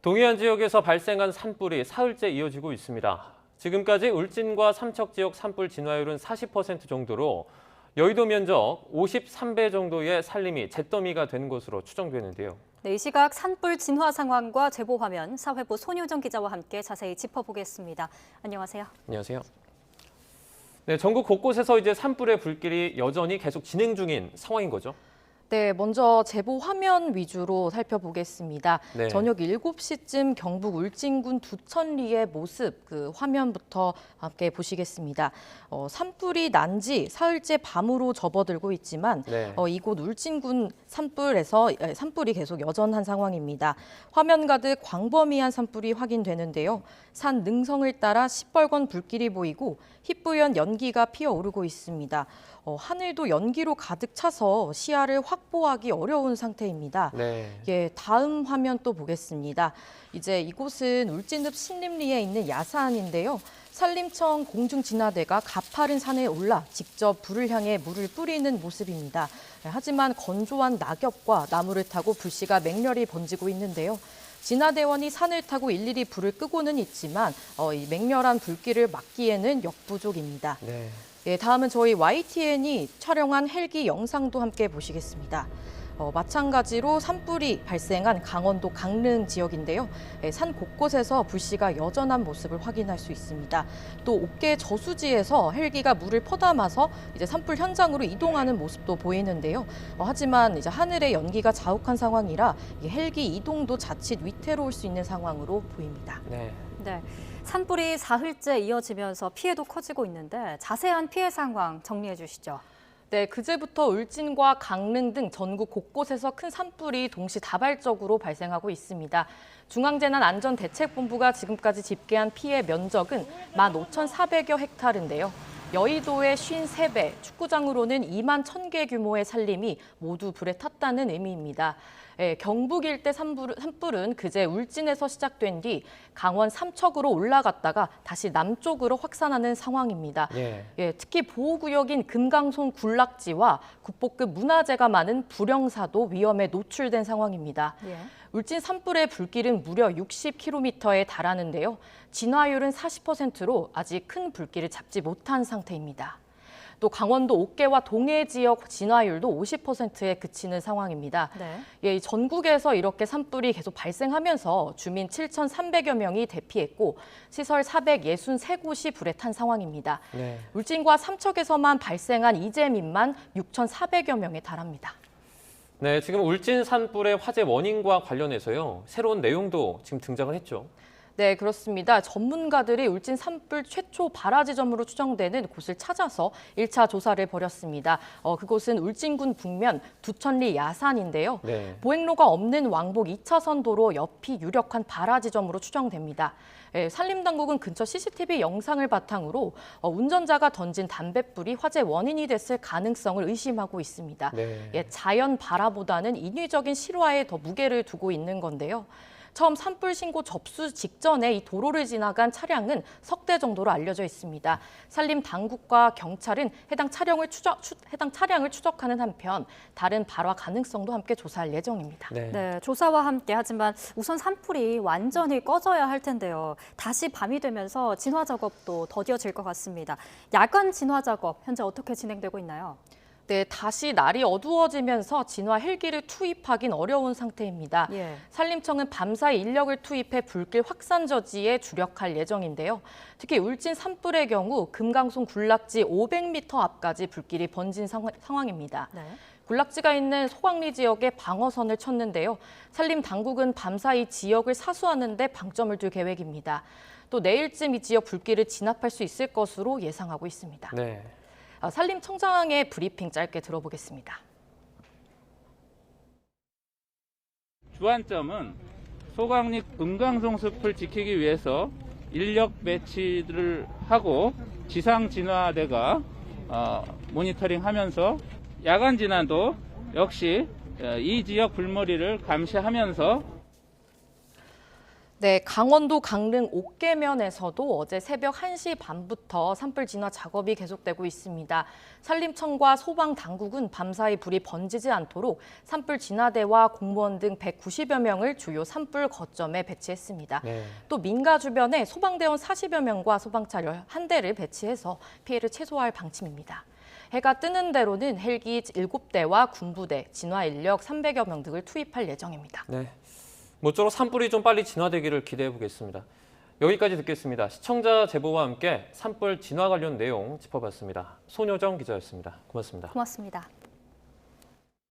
동해안 지역에서 발생한 산불이 사흘째 이어지고 있습니다. 지금까지 울진과 삼척 지역 산불 진화율은 40% 정도로 여의도 면적 53배 정도의 산림이 잿더미가 된 것으로 추정되는데요. 네, 이 시각 산불 진화 상황과 제보 화면 사회부 손효정 기자와 함께 자세히 짚어보겠습니다. 안녕하세요. 안녕하세요. 네, 전국 곳곳에서 이제 산불의 불길이 여전히 계속 진행 중인 상황인 거죠? 네, 먼저 제보 화면 위주로 살펴보겠습니다. 네. 저녁 7시쯤 경북 울진군 두천리의 모습, 그 화면부터 함께 보시겠습니다. 산불이 난 지 사흘째 밤으로 접어들고 있지만 네. 이곳 울진군 산불에서 산불이 계속 여전한 상황입니다. 화면 가득 광범위한 산불이 확인되는데요. 산 능성을 따라 시뻘건 불길이 보이고 희뿌연 연기가 피어오르고 있습니다. 하늘도 연기로 가득 차서 시야를 확보하기 어려운 상태입니다. 네. 예, 다음 화면 또 보겠습니다. 이제 이곳은 울진읍 신림리에 있는 야산인데요. 산림청 공중진화대가 가파른 산에 올라 직접 불을 향해 물을 뿌리는 모습입니다. 하지만 건조한 낙엽과 나무를 타고 불씨가 맹렬히 번지고 있는데요. 진화대원이 산을 타고 일일이 불을 끄고는 있지만 이 맹렬한 불길을 막기에는 역부족입니다. 네. 예, 다음은 저희 YTN이 촬영한 헬기 영상도 함께 보시겠습니다. 마찬가지로 산불이 발생한 강원도 강릉 지역인데요. 산 곳곳에서 불씨가 여전한 모습을 확인할 수 있습니다. 또 옥계 저수지에서 헬기가 물을 퍼담아서 이제 산불 현장으로 이동하는 모습도 보이는데요. 하지만 이제 하늘의 연기가 자욱한 상황이라 헬기 이동도 자칫 위태로울 수 있는 상황으로 보입니다. 네. 네, 산불이 사흘째 이어지면서 피해도 커지고 있는데 자세한 피해 상황 정리해 주시죠. 네, 그제부터 울진과 강릉 등 전국 곳곳에서 큰 산불이 동시다발적으로 발생하고 있습니다. 중앙재난안전대책본부가 지금까지 집계한 피해 면적은 15,400여 헥타르인데요. 여의도의 53배, 축구장으로는 2만 1,000개 규모의 산림이 모두 불에 탔다는 의미입니다. 경북 일대 산불은 그제 울진에서 시작된 뒤 강원 삼척으로 올라갔다가 다시 남쪽으로 확산하는 상황입니다. 특히 보호구역인 금강송 군락지와 국보급 문화재가 많은 불영사도 위험에 노출된 상황입니다. 울진 산불의 불길은 무려 60km에 달하는데요. 진화율은 40%로 아직 큰 불길을 잡지 못한 상태입니다. 또 강원도 옥계와 동해 지역 진화율도 50%에 그치는 상황입니다. 네. 전국에서 이렇게 산불이 계속 발생하면서 주민 7,300여 명이 대피했고 시설 463곳이 불에 탄 상황입니다. 네. 울진과 삼척에서만 발생한 이재민만 6,400여 명에 달합니다. 네, 지금 울진 산불의 화재 원인과 관련해서요. 새로운 내용도 지금 등장을 했죠. 네, 그렇습니다. 전문가들이 울진 산불 최초 발화 지점으로 추정되는 곳을 찾아서 1차 조사를 벌였습니다. 그곳은 울진군 북면 두천리 야산인데요. 네. 보행로가 없는 왕복 2차선 도로 옆이 유력한 발화 지점으로 추정됩니다. 산림당국은 근처 CCTV 영상을 바탕으로 운전자가 던진 담뱃불이 화재 원인이 됐을 가능성을 의심하고 있습니다. 네. 자연 발화보다는 인위적인 실화에 더 무게를 두고 있는 건데요. 처음 산불 신고 접수 직전에 이 도로를 지나간 차량은 석 대 정도로 알려져 있습니다. 산림 당국과 경찰은 해당 차량을 추적하는 한편 다른 발화 가능성도 함께 조사할 예정입니다. 네, 조사와 함께 하지만 우선 산불이 완전히 꺼져야 할 텐데요. 다시 밤이 되면서 진화 작업도 더뎌질 것 같습니다. 야간 진화 작업 현재 어떻게 진행되고 있나요? 네, 다시 날이 어두워지면서 진화 헬기를 투입하긴 어려운 상태입니다. 산림청은 밤사이 인력을 투입해 불길 확산 저지에 주력할 예정인데요. 특히 울진 산불의 경우 금강송 군락지 500m 앞까지 불길이 번진 상황입니다. 군락지가 있는 소광리 지역에 방어선을 쳤는데요. 산림 당국은 밤사이 지역을 사수하는 데 방점을 둘 계획입니다. 또 내일쯤 이 지역 불길을 진압할 수 있을 것으로 예상하고 있습니다. 네. 산림청장의 브리핑 짧게 들어보겠습니다. 주안점은 소강리 금강송 숲을 지키기 위해서 인력 배치를 하고 지상 진화대가 모니터링하면서 야간 진화도 역시 이 지역 불머리를 감시하면서 네, 강원도 강릉 옥계면에서도 어제 새벽 1시 반부터 산불 진화 작업이 계속되고 있습니다. 산림청과 소방당국은 밤사이 불이 번지지 않도록 산불 진화대와 공무원 등 190여 명을 주요 산불 거점에 배치했습니다. 네. 또 민가 주변에 소방대원 40여 명과 소방차량 1대를 배치해서 피해를 최소화할 방침입니다. 해가 뜨는 대로는 헬기 7대와 군부대, 진화 인력 300여 명 등을 투입할 예정입니다. 네. 모쪼록 산불이 좀 빨리 진화되기를 기대해 보겠습니다. 여기까지 듣겠습니다. 시청자 제보와 함께 산불 진화 관련 내용 짚어봤습니다. 손효정 기자였습니다. 고맙습니다. 고맙습니다.